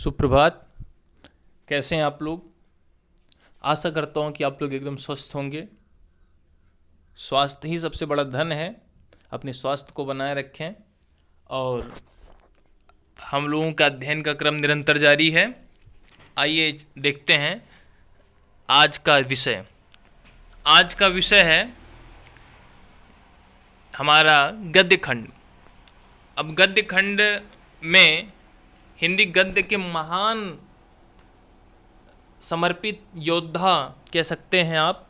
सुप्रभात। कैसे हैं आप लोग? आशा करता हूं कि आप लोग एकदम स्वस्थ होंगे। स्वास्थ्य ही सबसे बड़ा धन है। अपने स्वास्थ्य को बनाए रखें। और हम लोगों का अध्ययन का क्रम निरंतर जारी है। आइए देखते हैं आज का विषय। आज का विषय है हमारा गद्य खंड। अब गद्य खंड में हिंदी गद्य के महान समर्पित योद्धा कह सकते हैं आप,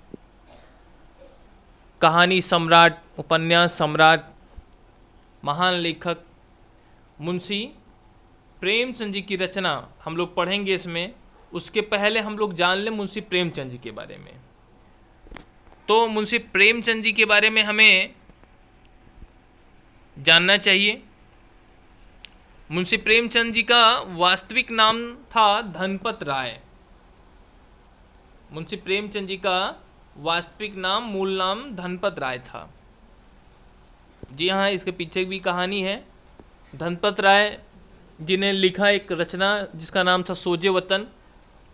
कहानी सम्राट, उपन्यास सम्राट, महान लेखक मुंशी प्रेमचंद जी की रचना हम लोग पढ़ेंगे इसमें। उसके पहले हम लोग जान लें मुंशी प्रेमचंद जी के बारे में। तो मुंशी प्रेमचंद जी के बारे में हमें जानना चाहिए। मुंशी प्रेमचंद जी का वास्तविक नाम था धनपत राय। मुंशी प्रेमचंद जी का वास्तविक नाम, मूल नाम धनपत राय था। जी हाँ, इसके पीछे भी कहानी है। धनपत राय जी ने लिखा एक रचना जिसका नाम था सोजे वतन,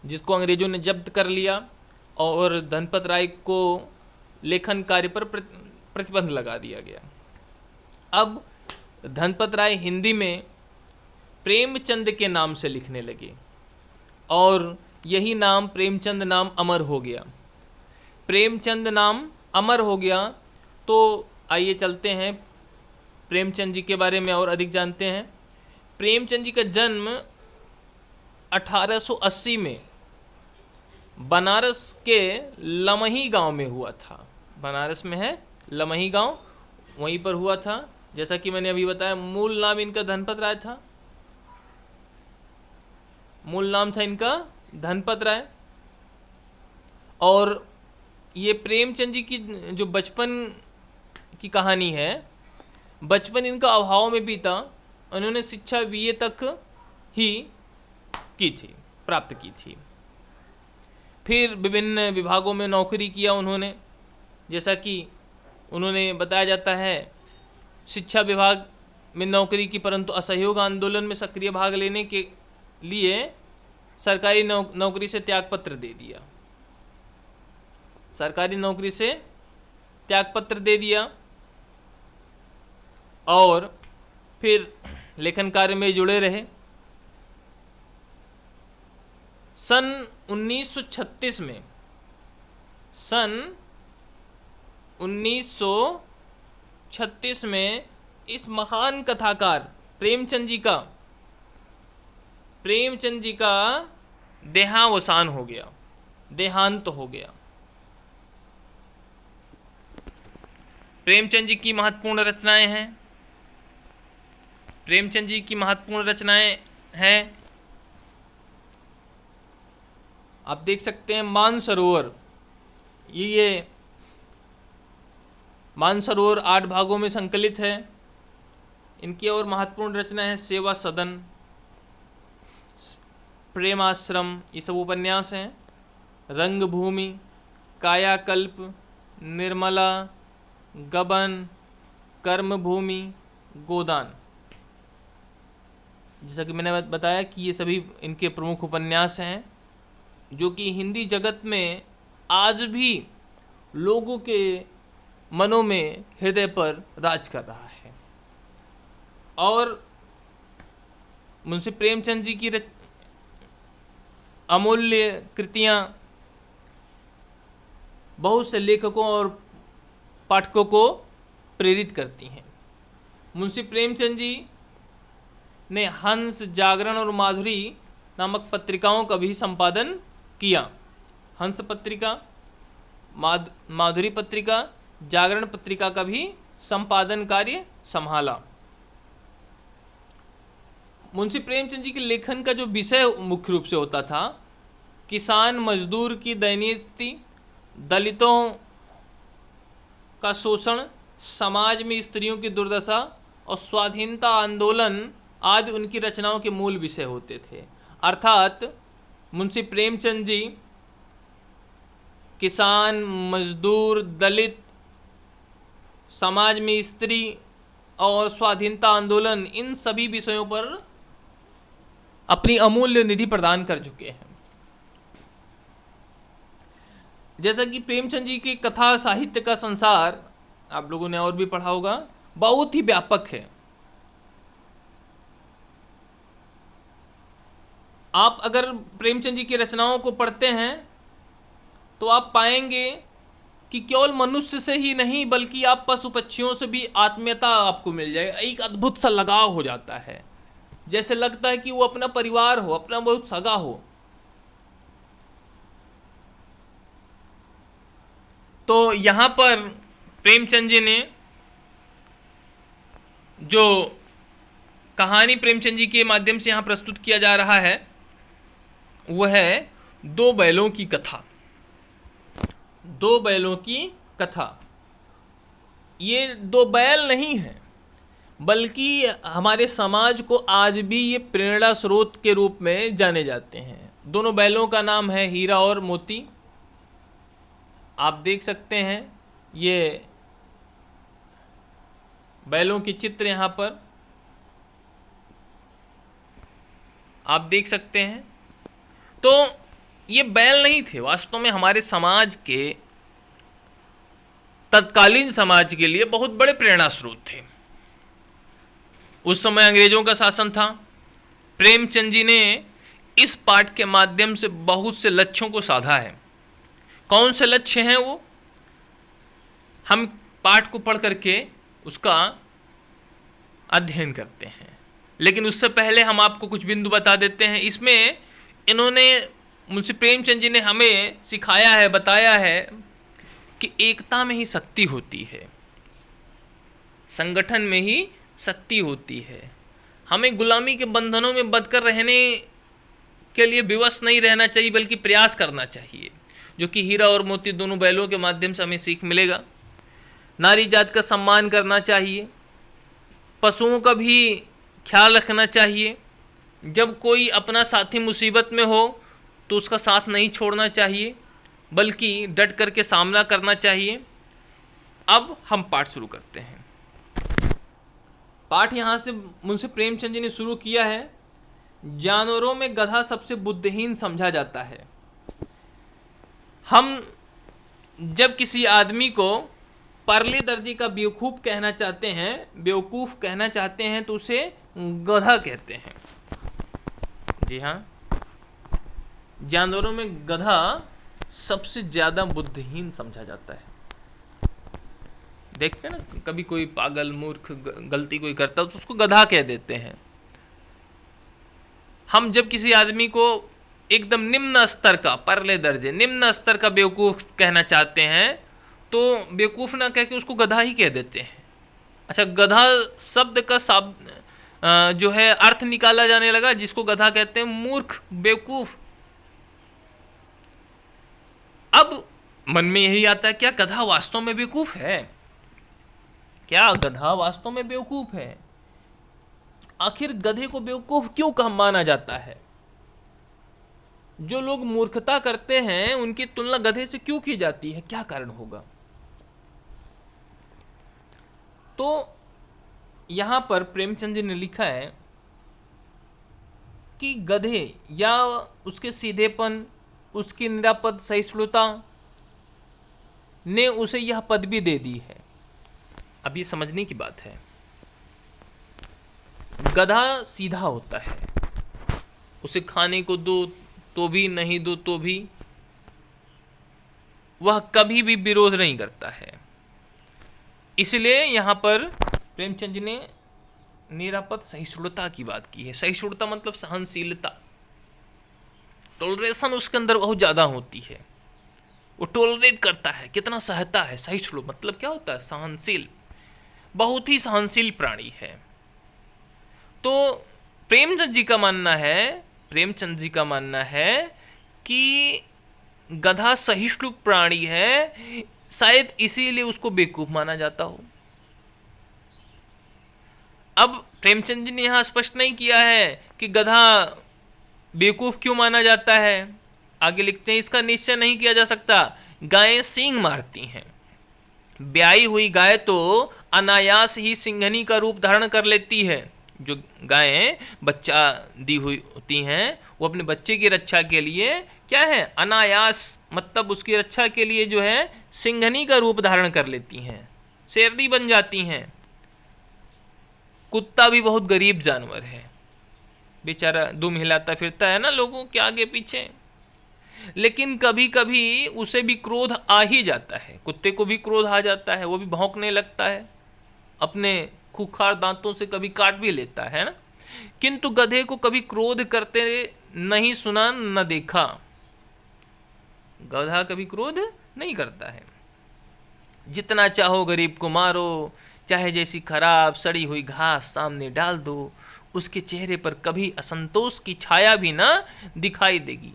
जिसको अंग्रेजों ने जब्त कर लिया और धनपत राय को लेखन कार्य पर प्रतिबंध लगा दिया गया। अब धनपत राय हिंदी में प्रेमचंद के नाम से लिखने लगे और यही नाम प्रेमचंद नाम अमर हो गया। प्रेमचंद नाम अमर हो गया तो आइए चलते हैं प्रेमचंद जी के बारे में और अधिक जानते हैं। प्रेमचंद जी का जन्म 1880 में बनारस के लमही गांव में हुआ था। बनारस में है लमही गांव, वहीं पर हुआ था। जैसा कि मैंने अभी बताया, मूल नाम इनका धनपत राय था। मूल नाम था इनका धनपत राय। और ये प्रेमचंद जी की जो बचपन की कहानी है, बचपन इनका अभाव में बीता। उन्होंने शिक्षा बीए तक ही की थी, प्राप्त की थी। फिर विभिन्न विभागों में नौकरी किया उन्होंने। जैसा कि उन्होंने बताया जाता है, शिक्षा विभाग में नौकरी की, परंतु असहयोग आंदोलन में सक्रिय भाग लेने के लिए सरकारी नौकरी से त्यागपत्र दे दिया। सरकारी नौकरी से त्यागपत्र दे दिया और फिर लेखन कार्य में जुड़े रहे। सन 1936 में, सन 1936 में इस महान कथाकार प्रेमचंद जी का देहावसान हो गया, देहांत हो गया। प्रेमचंद जी की महत्वपूर्ण रचनाएं हैं। प्रेमचंद जी की महत्वपूर्ण रचनाएं हैं, आप देख सकते हैं। मानसरोवर, ये मानसरोवर 8 भागों में संकलित है। इनकी और महत्वपूर्ण रचना है सेवा सदन, प्रेमाश्रम, ये सब उपन्यास हैं। रंगभूमि, कायाकल्प, निर्मला, गबन, कर्मभूमि, गोदान। जैसा कि मैंने बताया कि ये सभी इनके प्रमुख उपन्यास हैं, जो कि हिंदी जगत में आज भी लोगों के मनों में, हृदय पर राज कर रहा है। और मुंशी प्रेमचंद जी की अमूल्य कृतियाँ बहुत से लेखकों और पाठकों को प्रेरित करती हैं। मुंशी प्रेमचंद जी ने हंस, जागरण और माधुरी नामक पत्रिकाओं का भी संपादन किया। हंस पत्रिका, माधुरी पत्रिका, जागरण पत्रिका का भी संपादन कार्य संभाला। मुंशी प्रेमचंद जी के लेखन का जो विषय मुख्य रूप से होता था, किसान मजदूर की दयनीय स्थिति, दलितों का शोषण, समाज में स्त्रियों की दुर्दशा और स्वाधीनता आंदोलन आदि उनकी रचनाओं के मूल विषय होते थे। अर्थात मुंशी प्रेमचंद जी किसान, मजदूर, दलित, समाज में स्त्री और स्वाधीनता आंदोलन, इन सभी विषयों पर अपनी अमूल्य निधि प्रदान कर चुके हैं। जैसा कि प्रेमचंद जी की कथा साहित्य का संसार आप लोगों ने और भी पढ़ा होगा, बहुत ही व्यापक है। आप अगर प्रेमचंद जी की रचनाओं को पढ़ते हैं तो आप पाएंगे कि केवल मनुष्य से ही नहीं बल्कि आप पशु पक्षियों से भी आत्मीयता आपको मिल जाएगा। एक अद्भुत सा लगाव हो जाता है, जैसे लगता है कि वो अपना परिवार हो, अपना बहुत सगा हो। तो यहाँ पर प्रेमचंद जी ने जो कहानी प्रेमचंद जी के माध्यम से यहाँ प्रस्तुत किया जा रहा है वह है दो बैलों की कथा। दो बैलों की कथा। ये दो बैल नहीं है बल्कि हमारे समाज को आज भी ये प्रेरणा स्रोत के रूप में जाने जाते हैं। दोनों बैलों का नाम है हीरा और मोती। आप देख सकते हैं ये बैलों के चित्र यहाँ पर आप देख सकते हैं। तो ये बैल नहीं थे, वास्तव में हमारे समाज के, तत्कालीन समाज के लिए बहुत बड़े प्रेरणा स्रोत थे। उस समय अंग्रेजों का शासन था। प्रेमचंद जी ने इस पाठ के माध्यम से बहुत से लक्ष्यों को साधा है। कौन से लक्ष्य हैं वो हम पाठ को पढ़ करके उसका अध्ययन करते हैं, लेकिन उससे पहले हम आपको कुछ बिंदु बता देते हैं। इसमें इन्होंने, मुंशी प्रेमचंद जी ने हमें सिखाया है, बताया है कि एकता में ही शक्ति होती है, संगठन में ही शक्ति होती है। हमें गुलामी के बंधनों में बंधकर रहने के लिए विवश नहीं रहना चाहिए बल्कि प्रयास करना चाहिए, जो कि हीरा और मोती दोनों बैलों के माध्यम से हमें सीख मिलेगा। नारी जात का सम्मान करना चाहिए, पशुओं का भी ख्याल रखना चाहिए। जब कोई अपना साथी मुसीबत में हो तो उसका साथ नहीं छोड़ना चाहिए बल्कि डट करके सामना करना चाहिए। अब हम पाठ शुरू करते हैं। पाठ यहाँ से मुंशी प्रेमचंद जी ने शुरू किया है। जानवरों में गधा सबसे बुद्धिहीन समझा जाता है। हम जब किसी आदमी को परले दर्जे का बेवकूफ़ कहना चाहते हैं तो उसे गधा कहते हैं। जी हाँ, जानवरों में गधा सबसे ज़्यादा बुद्धिहीन समझा जाता है। देखते हैं ना, कभी कोई पागल मूर्ख गलती कोई करता है तो उसको गधा कह देते हैं। हम जब किसी आदमी को एकदम निम्न स्तर का, परले दर्जे निम्न स्तर का बेवकूफ़ कहना चाहते हैं तो बेवकूफ़ ना कह के उसको गधा ही कह देते हैं। अच्छा, गधा शब्द का जो है अर्थ निकाला जाने लगा, जिसको गधा कहते हैं मूर्ख, बेवकूफ़। अब मन में यही आता है, क्या गधा वास्तव में बेवकूफ़ है? क्या गधा वास्तव में बेवकूफ़ है? आखिर गधे को बेवकूफ़ क्यों कहा माना जाता है? जो लोग मूर्खता करते हैं उनकी तुलना गधे से क्यों की जाती है? क्या कारण होगा? तो यहां पर प्रेमचंद जी ने लिखा है कि गधे या उसके सीधेपन, उसकी निरापद सहिष्णुता ने उसे यह पदवी दे दी है। अब ये समझने की बात है, गधा सीधा होता है, उसे खाने को दो तो भी, नहीं दो तो भी वह कभी भी विरोध नहीं करता है। इसलिए यहाँ पर प्रेमचंद जी ने निरापद सहिष्णुता की बात की है। सहिष्णुता मतलब सहनशीलता, टॉलरेशन उसके अंदर बहुत ज़्यादा होती है। वो टॉलरेट करता है, कितना सहता है। सहिष्णु मतलब क्या होता है? सहनशील, बहुत ही सहनशील प्राणी है। तो प्रेमचंद जी का मानना है कि गधा सहिष्णु प्राणी है, शायद इसीलिए उसको बेवकूफ़ माना जाता हो। अब प्रेमचंद जी ने यहाँ स्पष्ट नहीं किया है कि गधा बेवकूफ़ क्यों माना जाता है। आगे लिखते हैं, इसका निश्चय नहीं किया जा सकता। गायें सींग मारती हैं, ब्याई हुई गाय तो अनायास ही सिंघनी का रूप धारण कर लेती है। जो गायें बच्चा दी हुई होती हैं वो अपने बच्चे की रक्षा के लिए क्या है, अनायास मतलब उसकी रक्षा के लिए जो है सिंघनी का रूप धारण कर लेती हैं, शेरनी बन जाती हैं। कुत्ता भी बहुत गरीब जानवर है, बेचारा दुम हिलाता फिरता है ना लोगों के आगे पीछे, लेकिन कभी कभी उसे भी क्रोध आ ही जाता है, कुत्ते को भी क्रोध आ जाता है, वो भी भौंकने लगता है, अपने खूंखार दांतों से कभी काट भी लेता है ना। किंतु गधे को कभी क्रोध करते नहीं सुना न देखा, गधा कभी क्रोध नहीं करता है। जितना चाहो गरीब को मारो, चाहे जैसी खराब सड़ी हुई घास सामने डाल दो, उसके चेहरे पर कभी असंतोष की छाया भी ना दिखाई देगी।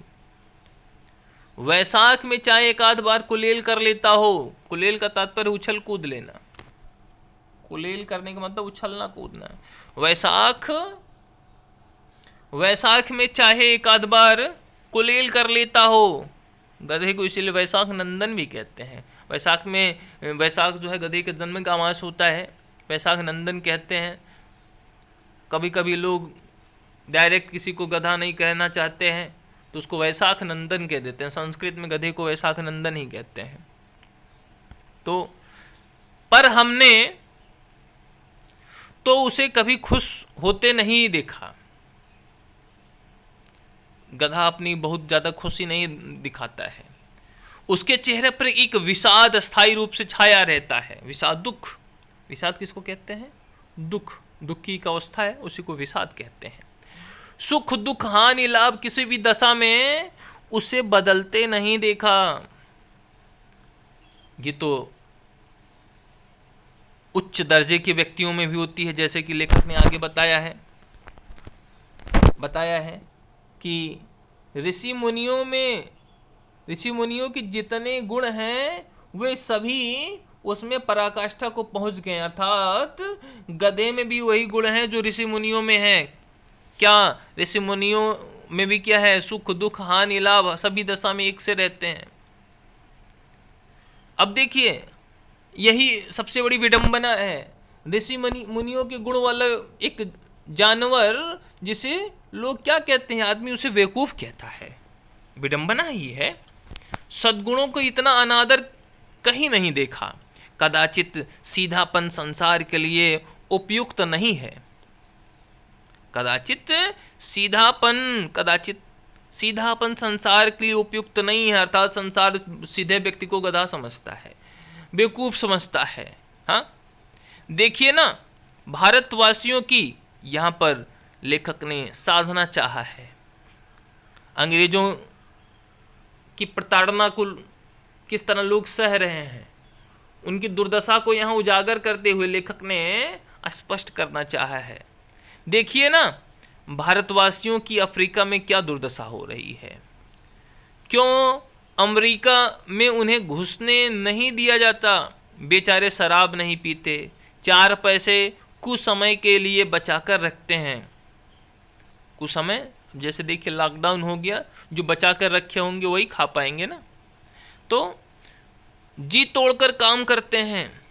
वैशाख में चाहे एक आध बार कुलेल कर लेता हो, कुलेल का तात्पर्य उछल कूद लेना, कुलेल करने का मतलब उछलना कूदना। वैशाख में चाहे एक आध बार कुलेल कर लेता हो, गधे को इसीलिए वैशाख नंदन भी कहते हैं। वैशाख जो है गधे के जन्म का मास होता है, वैशाख नंदन कहते हैं। कभी कभी लोग डायरेक्ट किसी को गधा नहीं कहना चाहते हैं तो उसको वैशाख नंदन कह देते हैं, संस्कृत में गधे को वैशाख नंदन ही कहते हैं। तो पर हमने तो उसे कभी खुश होते नहीं देखा, गधा अपनी बहुत ज़्यादा खुशी नहीं दिखाता है, उसके चेहरे पर एक विषाद स्थायी रूप से छाया रहता है। विषाद, दुख, विषाद किसको कहते हैं, दुख, दुख की एक अवस्था है, उसी को विषाद कहते हैं। सुख दुख हानि लाभ किसी भी दशा में उसे बदलते नहीं देखा। ये तो उच्च दर्जे के व्यक्तियों में भी होती है, जैसे कि लेखक ने आगे बताया है कि ऋषि मुनियों के जितने गुण हैं वे सभी उसमें पराकाष्ठा को पहुंच गए, अर्थात गधे में भी वही गुण हैं जो ऋषि मुनियों में हैं। क्या ऋषि मुनियों में भी क्या है, सुख दुख हानि लाभ सभी दशा में एक से रहते हैं। अब देखिए यही सबसे बड़ी विडंबना है, ऋषि मुनियों के गुण वाला एक जानवर जिसे लोग क्या कहते हैं, आदमी उसे बेवकूफ कहता है, विडंबना ही है। सद्गुणों को इतना अनादर कहीं नहीं देखा। कदाचित सीधापन संसार के लिए उपयुक्त नहीं है, कदाचित सीधापन संसार के लिए उपयुक्त नहीं है, अर्थात संसार सीधे व्यक्ति को गधा समझता है, बेवकूफ समझता है। हाँ, देखिए ना, भारतवासियों की यहाँ पर लेखक ने साधना चाहा है। अंग्रेजों की प्रताड़ना को किस तरह लोग सह रहे हैं, उनकी दुर्दशा को यहाँ उजागर करते हुए लेखक ने स्पष्ट करना चाहा है। देखिए ना, भारतवासियों की अफ्रीका में क्या दुर्दशा हो रही है, क्यों अमेरिका में उन्हें घुसने नहीं दिया जाता, बेचारे शराब नहीं पीते, 4 पैसे कुछ समय के लिए बचाकर रखते हैं। कुछ समय, जैसे देखिए लॉकडाउन हो गया, जो बचा कर रखे होंगे वही खा पाएंगे ना। तो जी तोड़कर काम करते हैं,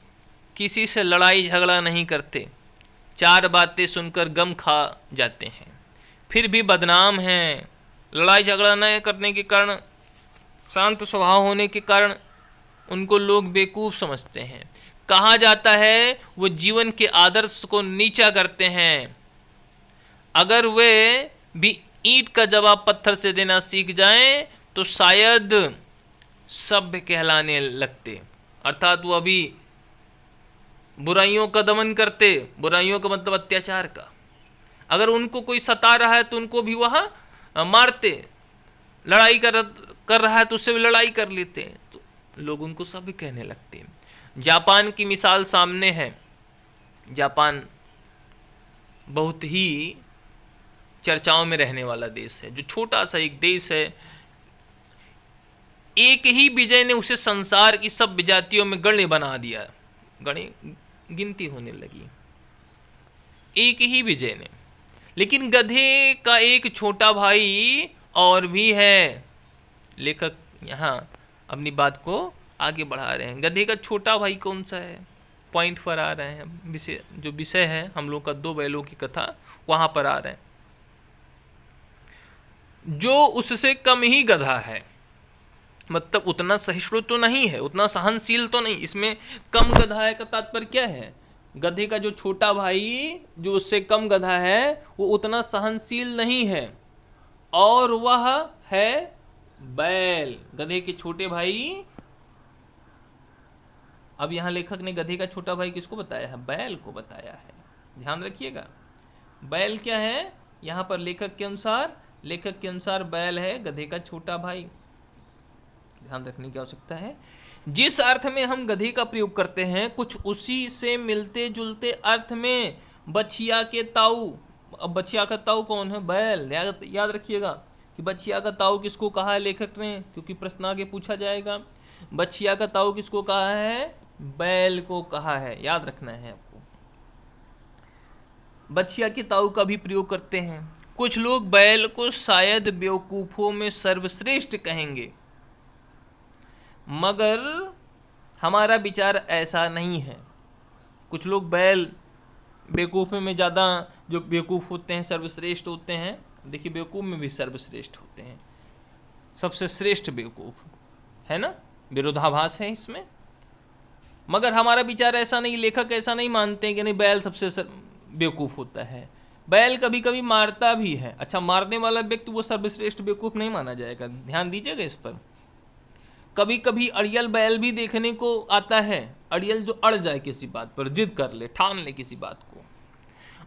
किसी से लड़ाई झगड़ा नहीं करते, 4 बातें सुनकर गम खा जाते हैं, फिर भी बदनाम हैं। लड़ाई झगड़ा न करने के कारण, शांत स्वभाव होने के कारण उनको लोग बेवकूफ़ समझते हैं। कहा जाता है वो जीवन के आदर्श को नीचा करते हैं। अगर वे भी ईंट का जवाब पत्थर से देना सीख जाएं तो शायद सभ्य कहलाने लगते, अर्थात वो अभी बुराइयों का दमन करते, बुराइयों का मतलब अत्याचार का। अगर उनको कोई सता रहा है तो उनको भी वह मारते, लड़ाई कर रहा है तो उससे भी लड़ाई कर लेते, तो लोग उनको सभ्य कहने लगते। जापान की मिसाल सामने है। जापान बहुत ही चर्चाओं में रहने वाला देश है, जो छोटा सा एक देश है। एक ही विजय ने उसे संसार की सब विजातियों में गण्य बना दिया, गिनती होने लगी एक ही विजय ने। लेकिन गधे का एक छोटा भाई और भी है। लेखक यहाँ अपनी बात को आगे बढ़ा रहे हैं। गधे का छोटा भाई कौन सा है? पॉइंट पर आ रहे हैं, विषय जो विषय है हम लोग का दो बैलों की कथा वहां पर आ रहे हैं। जो उससे कम ही गधा है, मतलब उतना सहिष्णु तो नहीं है, उतना सहनशील तो नहीं। इसमें कम गधा है का तात्पर्य क्या है? गधे का जो छोटा भाई जो उससे कम गधा है वो उतना सहनशील नहीं है, और वह है बैल, गधे के छोटे भाई। अब यहां लेखक ने गधे का छोटा भाई किसको बताया है? बैल को बताया है। ध्यान रखिएगा, बैल क्या है यहां पर लेखक के अनुसार? लेखक के अनुसार बैल है गधे का छोटा भाई। ध्यान रखने की आवश्यकता है। जिस अर्थ में हम गधे का प्रयोग करते हैं कुछ उसी से मिलते जुलते अर्थ में बछिया के ताऊ। अब बछिया का ताऊ कौन है? बैल। याद रखिएगा कि बछिया का ताऊ किसको कहा है लेखक ने, क्योंकि प्रश्न आगे पूछा जाएगा। बछिया का ताऊ किसको कहा है? बैल को कहा है, याद रखना है आपको। बछिया के ताऊ का भी प्रयोग करते हैं। कुछ लोग बैल को शायद बेवकूफों में सर्वश्रेष्ठ कहेंगे, मगर हमारा विचार ऐसा नहीं है। कुछ लोग बैल बेवकूफ़ में ज़्यादा, जो बेवकूफ़ होते हैं सर्वश्रेष्ठ होते हैं। देखिए बेवकूफ़ में भी सर्वश्रेष्ठ होते हैं, सबसे श्रेष्ठ बेवकूफ़ है ना, विरोधाभास है इसमें। मगर हमारा विचार ऐसा नहीं, लेखक ऐसा नहीं मानते हैं कि नहीं बैल सबसे बेवकूफ़ होता है। बैल कभी कभी मारता भी है। अच्छा, मारने वाला व्यक्ति वो सर्वश्रेष्ठ बेवकूफ़ नहीं माना जाएगा, ध्यान दीजिएगा इस पर। कभी कभी अड़ियल बैल भी देखने को आता है। अड़ियल जो अड़ जाए किसी बात पर, जिद कर ले, ठान ले किसी बात को,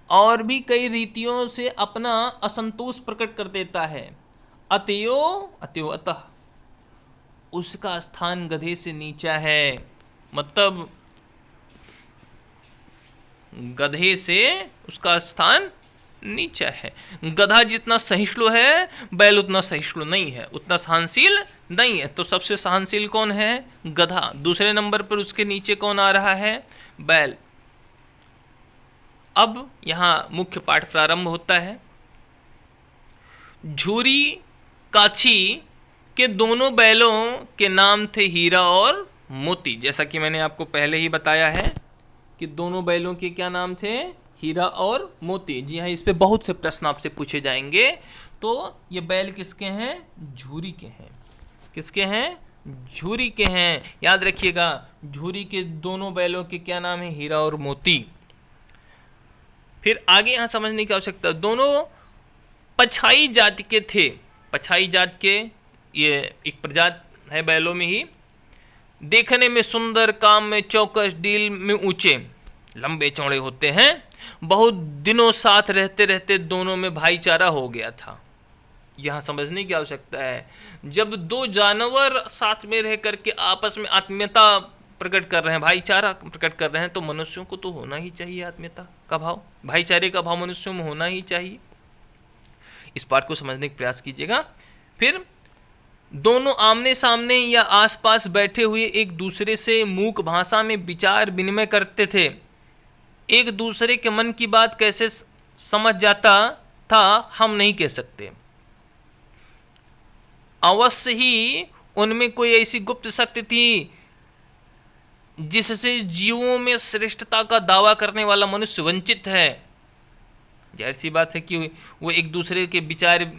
और भी कई रीतियों से अपना असंतोष प्रकट कर देता है। अतयो अतयो अतः उसका स्थान गधे से नीचा है, मतलब गधे से उसका स्थान नीचा है। गधा जितना सहिष्णु है बैल उतना सहिष्णु नहीं है, उतना सहनशील नहीं है। तो सबसे सहनशील कौन है? गधा। दूसरे नंबर पर उसके नीचे कौन आ रहा है? बैल। अब यहां मुख्य पाठ प्रारंभ होता है। झूरी काछी के दोनों बैलों के नाम थे हीरा और मोती। जैसा कि मैंने आपको पहले ही बताया है कि दोनों बैलों के क्या नाम थे? हीरा और मोती। जी हाँ, इस पे बहुत से प्रश्न आपसे पूछे जाएंगे। तो ये बैल किसके हैं? झूरी के हैं। किसके हैं? झूरी के हैं। याद रखिएगा, झूरी के दोनों बैलों के क्या नाम है? हीरा और मोती। फिर आगे यहाँ समझने की आवश्यकता, दोनों पछाई जाति के थे। पछाई जात के, ये एक प्रजात है बैलों में ही। देखने में सुंदर, काम में चौकस, डील में ऊंचे, लंबे चौड़े होते हैं। बहुत दिनों साथ रहते रहते दोनों में भाईचारा हो गया था। यहाँ समझने की आवश्यकता है, जब दो जानवर साथ में रह करके आपस में आत्मीयता प्रकट कर रहे हैं, भाईचारा प्रकट कर रहे हैं, तो मनुष्यों को तो होना ही चाहिए आत्मीयता का भाव, भाईचारे का भाव मनुष्यों में होना ही चाहिए। इस बात को समझने का प्रयास कीजिएगा। फिर दोनों आमने सामने या आसपास बैठे हुए एक दूसरे से मूक भाषा में विचार विनिमय करते थे। एक दूसरे के मन की बात कैसे समझ जाता था हम नहीं कह सकते। अवश्य ही उनमें कोई ऐसी गुप्त शक्ति थी जिससे जीवों में श्रेष्ठता का दावा करने वाला मनुष्य वंचित है। जाहिर सी बात है कि वो एक दूसरे के विचार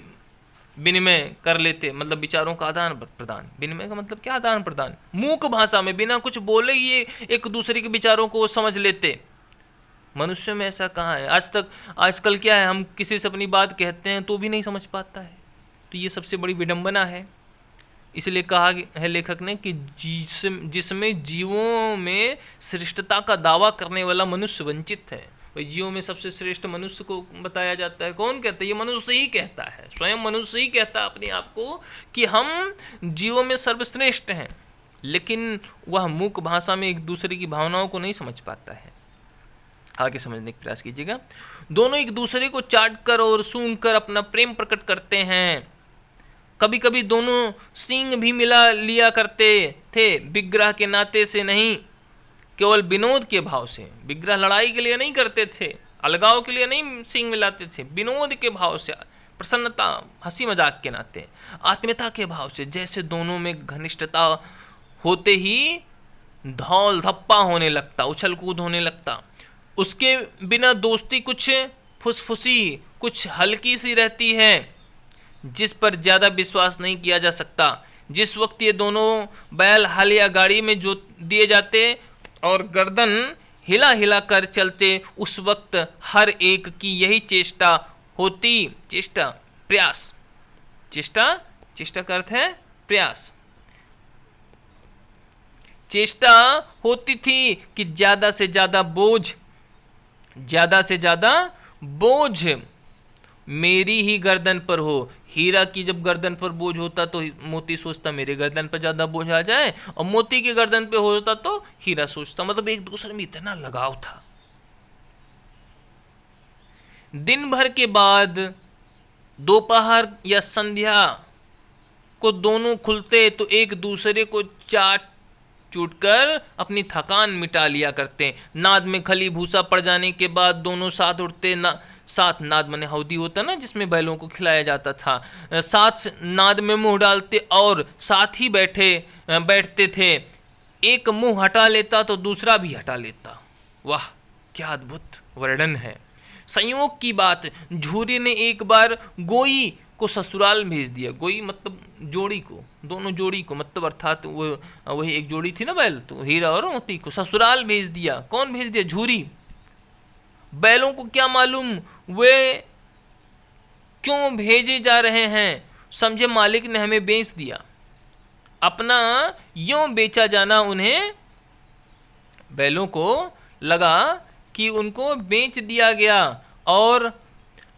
विनिमय कर लेते, मतलब विचारों का आदान प्रदान। विनिमय का मतलब क्या? आदान प्रदान। मूक भाषा में बिना कुछ बोले ही एक दूसरे के विचारों को समझ लेते। मनुष्य में ऐसा कहाँ है? आजकल क्या है, हम किसी से अपनी बात कहते हैं तो भी नहीं समझ पाता है। तो ये सबसे बड़ी विडंबना है। इसलिए कहा है लेखक ने कि जिसमें जीवों में श्रेष्ठता का दावा करने वाला मनुष्य वंचित है। भाई जीवों में सबसे श्रेष्ठ मनुष्य को बताया जाता है। कौन कहता है? ये मनुष्य ही कहता है, स्वयं मनुष्य ही कहता है अपने आप को कि हम जीवों में सर्वश्रेष्ठ हैं। लेकिन वह मूक भाषा में एक दूसरे की भावनाओं को नहीं समझ पाता है। आगे समझने का प्रयास कीजिएगा। दोनों एक दूसरे को चाट कर और सूंघ कर अपना प्रेम प्रकट करते हैं। कभी कभी दोनों सींग भी मिला लिया करते थे, विग्रह के नाते से नहीं, केवल विनोद के भाव से। विग्रह लड़ाई के लिए नहीं करते थे, अलगाव के लिए नहीं सींग मिलाते थे, विनोद के भाव से, प्रसन्नता, हंसी मजाक के नाते, आत्मीयता के भाव से। जैसे दोनों में घनिष्ठता होते ही धौल धप्पा होने लगता, उछल कूद होने लगता। उसके बिना दोस्ती कुछ फुसफुसी, कुछ हल्की सी रहती है, जिस पर ज़्यादा विश्वास नहीं किया जा सकता। जिस वक्त ये दोनों बैल हल या गाड़ी में जोत दिए जाते और गर्दन हिला हिला कर चलते, उस वक्त हर एक की यही चेष्टा होती। चेष्टा, प्रयास, चेष्टा, चेष्टा का अर्थ है प्रयास। चेष्टा होती थी कि ज़्यादा से ज़्यादा बोझ मेरी ही गर्दन पर हो। हीरा की जब गर्दन पर बोझ होता तो मोती सोचता मेरे गर्दन पर ज़्यादा बोझ आ जाए, और मोती की गर्दन पे होता तो हीरा सोचता। मतलब एक दूसरे में इतना लगाव था। दिन भर के बाद दोपहर या संध्या को दोनों खुलते तो एक दूसरे को चाट चूट कर अपनी थकान मिटा लिया करते। नाद में खली भूसा पड़ जाने के बाद दोनों साथ उठते। साथ, नाद मने हौदी होता ना जिसमें बैलों को खिलाया जाता था, साथ नाद में मुंह डालते और साथ ही बैठते थे। एक मुंह हटा लेता तो दूसरा भी हटा लेता। वाह, क्या अद्भुत वर्णन है। संयोग की बात, झूरी ने एक बार गोई को ससुराल भेज दिया। गोई मतलब जोड़ी को, दोनों जोड़ी को, मतलब अर्थात वो वही एक जोड़ी थी ना बैल, तो हीरा और मोती को ससुराल भेज दिया। कौन भेज दिया? झूरी। बैलों को क्या मालूम वे क्यों भेजे जा रहे हैं। समझे मालिक ने हमें बेच दिया। अपना यूं बेचा जाना उन्हें, बैलों को लगा कि उनको बेच दिया गया, और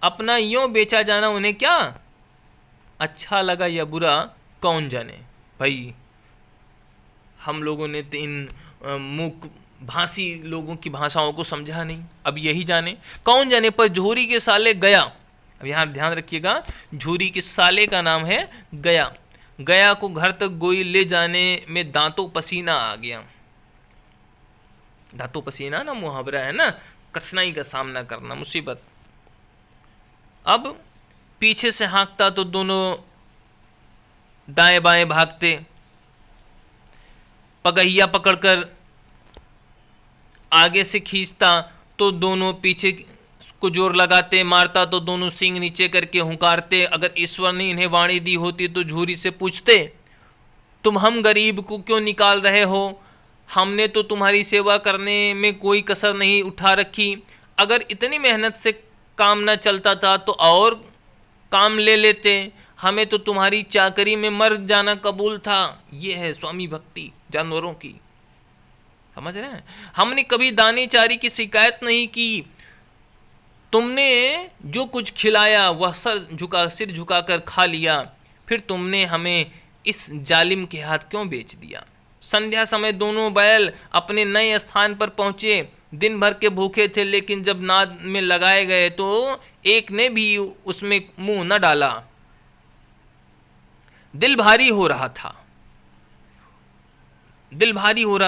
अपना यूं बेचा जाना उन्हें क्या अच्छा लगा या बुरा, कौन जाने। भाई हम लोगों ने तो इन मूक भाषी लोगों की भाषाओं को समझा नहीं, अब यही जाने, कौन जाने। पर झूरी के साले गया, अब यहाँ ध्यान रखिएगा, झूरी के साले का नाम है गया। गया को घर तक गोई ले जाने में दांतों पसीना आ गया। दांतों पसीना ना मुहावरा है ना, कठिनाई का सामना करना, मुसीबत। अब पीछे से हाँकता तो दोनों दाएं बाएं भागते। पगहिया पकड़कर आगे से खींचता तो दोनों पीछे को जोर लगाते। मारता तो दोनों सींग नीचे करके हुंकारते। अगर ईश्वर ने इन्हें वाणी दी होती तो झूरी से पूछते, तुम हम गरीब को क्यों निकाल रहे हो? हमने तो तुम्हारी सेवा करने में कोई कसर नहीं उठा रखी। अगर इतनी मेहनत से काम न चलता था तो और काम ले लेते। हमें तो तुम्हारी चाकरी में मर जाना कबूल था। ये है स्वामी भक्ति जानवरों की, समझ रहे हैं। हमने कभी दाने चारी की शिकायत नहीं की। तुमने जो कुछ खिलाया वह सिर झुकाकर खा लिया। फिर तुमने हमें इस जालिम के हाथ क्यों बेच दिया? संध्या समय दोनों बैल अपने नए स्थान पर पहुंचे। दिन भर के भूखे थे, लेकिन जब नाद में लगाए गए तो एक ने भी उसमें मुंह न डाला। दिल भारी हो रहा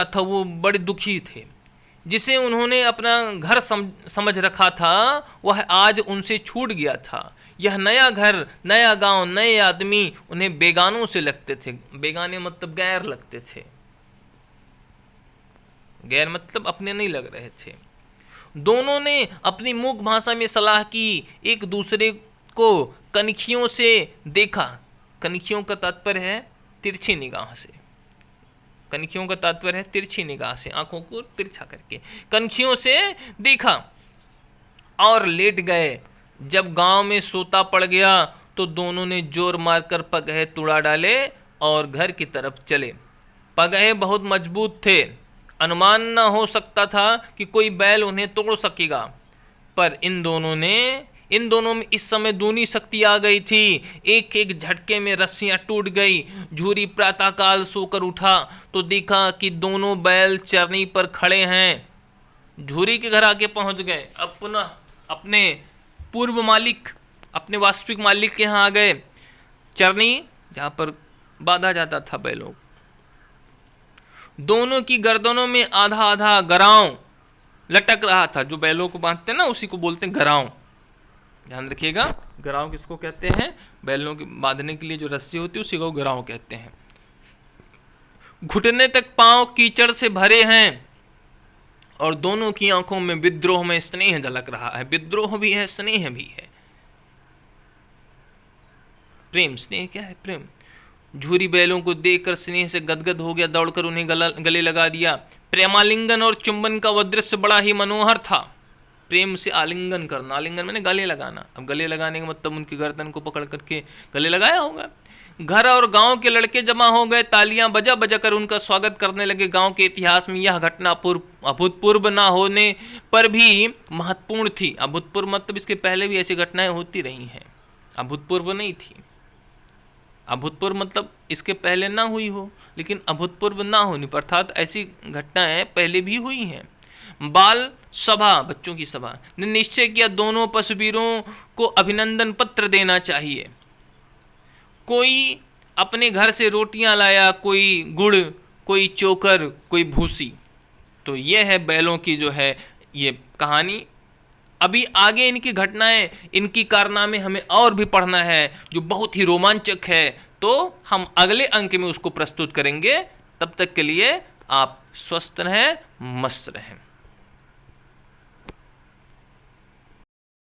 था, वो बड़े दुखी थे। जिसे उन्होंने अपना घर समझ रखा था वह आज उनसे छूट गया था। यह नया घर, नया गांव, नए आदमी उन्हें बेगानों से लगते थे। बेगाने मतलब गैर लगते थे। गैर मतलब अपने नहीं लग रहे थे। दोनों ने अपनी मूक भाषा में सलाह की, एक दूसरे को कनखियों से देखा। कनखियों का तात्पर्य है तिरछी निगाह से। कनखियों का तात्पर्य है तिरछी निगाह से, आंखों को तिरछा करके कनखियों से देखा और लेट गए। जब गांव में सोता पड़ गया तो दोनों ने जोर मारकर पगहे तुड़ा डाले और घर की तरफ चले। पगहे बहुत मजबूत थे। अनुमान न हो सकता था कि कोई बैल उन्हें तोड़ सकेगा, पर इन दोनों में इस समय दूनी शक्ति आ गई थी। एक एक झटके में रस्सियां टूट गई। झूरी प्रातःकाल सोकर उठा तो देखा कि दोनों बैल चरनी पर खड़े हैं। झूरी के घर आके पहुंच गए। अब पुनः अपने पूर्व मालिक, अपने वास्तविक मालिक के यहाँ आ गए। चरनी जहाँ पर बांधा जाता था बैलों। दोनों की गर्दनों में आधा आधा गराव लटक रहा था। जो बैलों को बांधते हैं ना, उसी को बोलते हैं गराव। ध्यान रखिएगा, गराव किसको कहते हैं? बैलों के बांधने के लिए जो रस्सी होती है उसी को गराव कहते हैं। घुटने तक पांव कीचड़ से भरे हैं और दोनों की आंखों में विद्रोह में स्नेह झलक रहा है। विद्रोह भी है, स्नेह भी है। प्रेम, स्नेह क्या है? प्रेम। झूरी बैलों को देखकर स्नेह से गदगद हो गया, दौड़कर उन्हें गले लगा दिया। प्रेमालिंगन और चुंबन का वह दृश्य बड़ा ही मनोहर था। प्रेम से आलिंगन करना, आलिंगन मैंने गले लगाना। अब गले लगाने का मतलब उनकी गर्दन को पकड़ करके गले लगाया होगा। घर और गांव के लड़के जमा हो गए, तालियां बजा बजा कर उनका स्वागत करने लगे। गांव के इतिहास में यह घटना अभूतपूर्व ना होने पर भी महत्वपूर्ण थी। अभूतपूर्व मतलब इसके पहले भी ऐसी घटनाएं होती रही हैं, अभूतपूर्व नहीं थी। अभूतपूर्व मतलब इसके पहले ना हुई हो, लेकिन अभूतपूर्व ना होने पर, अर्थात ऐसी घटनाएं पहले भी हुई हैं। बाल सभा, बच्चों की सभा ने निश्चय किया दोनों पशुवीरों को अभिनंदन पत्र देना चाहिए। कोई अपने घर से रोटियां लाया, कोई गुड़, कोई चोकर, कोई भूसी। तो ये है बैलों की जो है ये कहानी। अभी आगे इनकी घटनाएं, इनकी कारनामे हमें और भी पढ़ना है, जो बहुत ही रोमांचक है। तो हम अगले अंक में उसको प्रस्तुत करेंगे। तब तक के लिए आप स्वस्थ रहें, मस्त रहें।